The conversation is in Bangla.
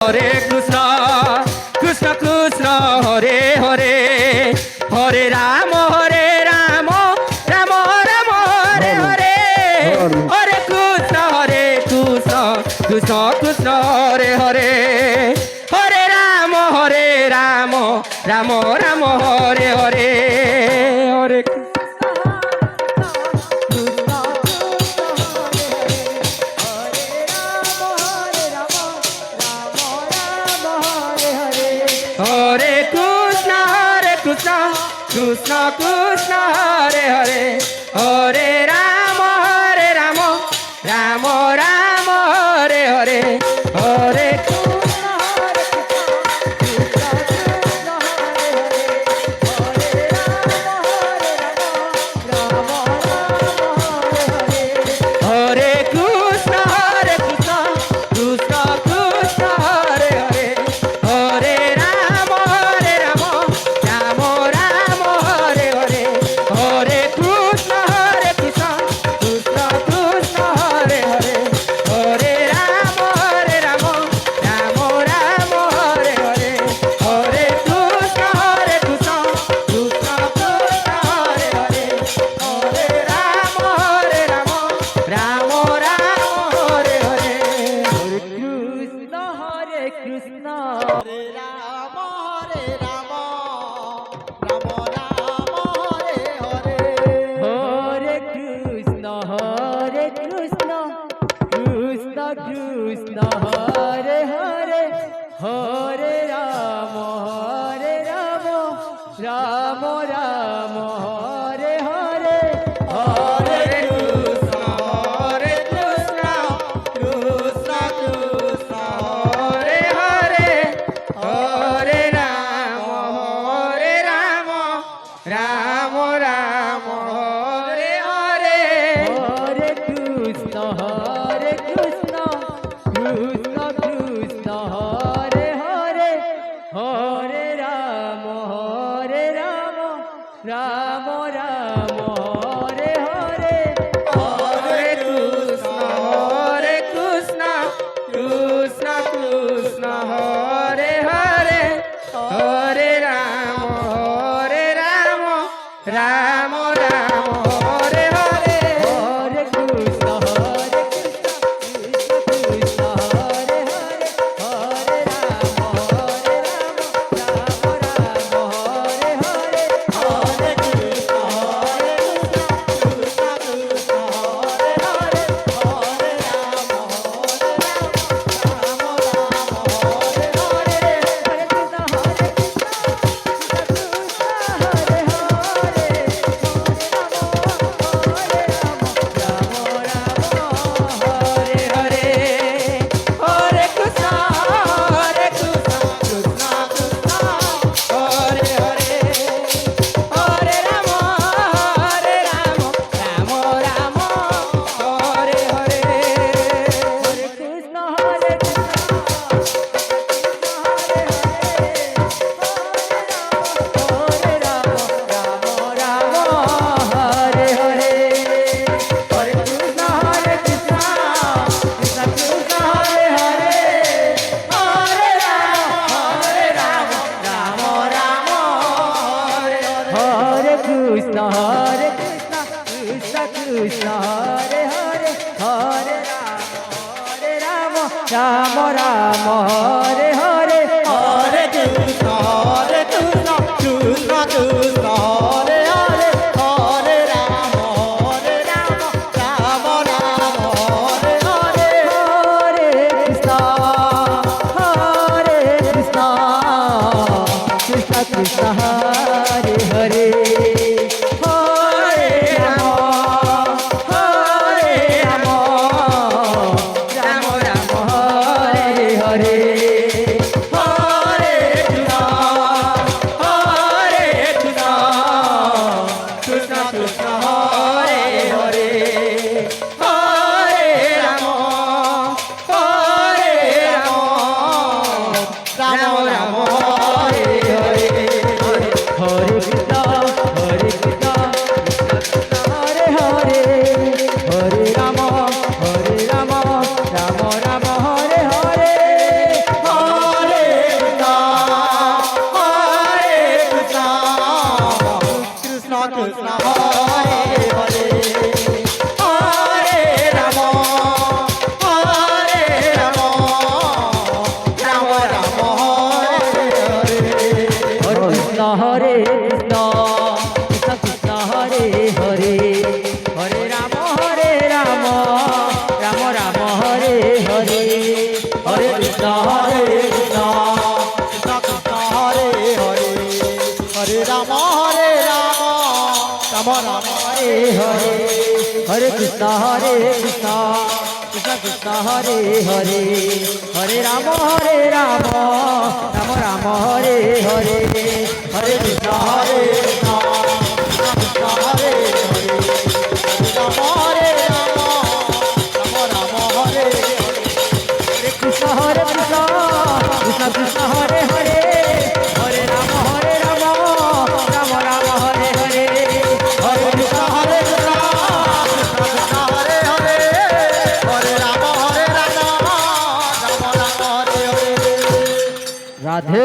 Hare Krishna Krishna Krishna Hare Hare Hare Ram Ram Ram Hare Hare Hare Krishna Krishna Krishna Hare Hare Hare Ram Ram Ram Ram Hare Hare Hare Hare Krishna Krishna Krishna Hare Hare Hare Ram Ram Ram Hare Hare Hare Hare Krishna Krishna Krishna Hare Hare Hare Ram Ram Ram Hare Hare Hare Krishna Krishna Krishna Krishna Hare Hare Hare Ram Ram Ram Ram Hare Hare Hare Krishna Krishna Krishna Krishna Hare Hare Hare Ram Ram Ram Ram Hare Hare Hare Krishna Hare Ram Ram Ram Hare Hare Hare Krishna Krishna Krishna Hare Hare Hare Ram Ram Ram Hare Hare Hare Krishna Krishna Krishna Krishna Hare Hare Hare Ram Ram Ram Hare Hare Hare Krishna Krishna Krishna Krishna Hare Hare Hare Ram Ram Ram Hare Hare Hare Krishna Krishna Krishna Krishna Hare Hare Hare Ram Ram Ram Hare Hare Hare Krishna Krishna Hare Hare Hare Ram Ram Hare Hare Hare Krishna Krishna Krishna Hare Hare Hare Ram Ram Ram Hare Hare Hare Krishna Krishna Krishna Krishna Hare Hare Hare Ram Ram Ram Hare Hare Hare Krishna Krishna Krishna Hare Hare Hare Krishna Hare Krishna Krishna Krishna Hare Hare Hare Rama Rama Rama Hare Hare Hare Krishna Krishna Krishna Hare Hare Hare Rama Rama Rama Hare Hare Hare Krishna Krishna Krishna Hare Hare Rama Rama Rama Hare Hare Krishna Krishna Krishna Krishna Hare Hare Hare Rama Rama Rama Rama Hare Hare Hare Krishna Krishna Krishna Hare Hare Hare Rama Rama Rama Rama Hare Hare Radhe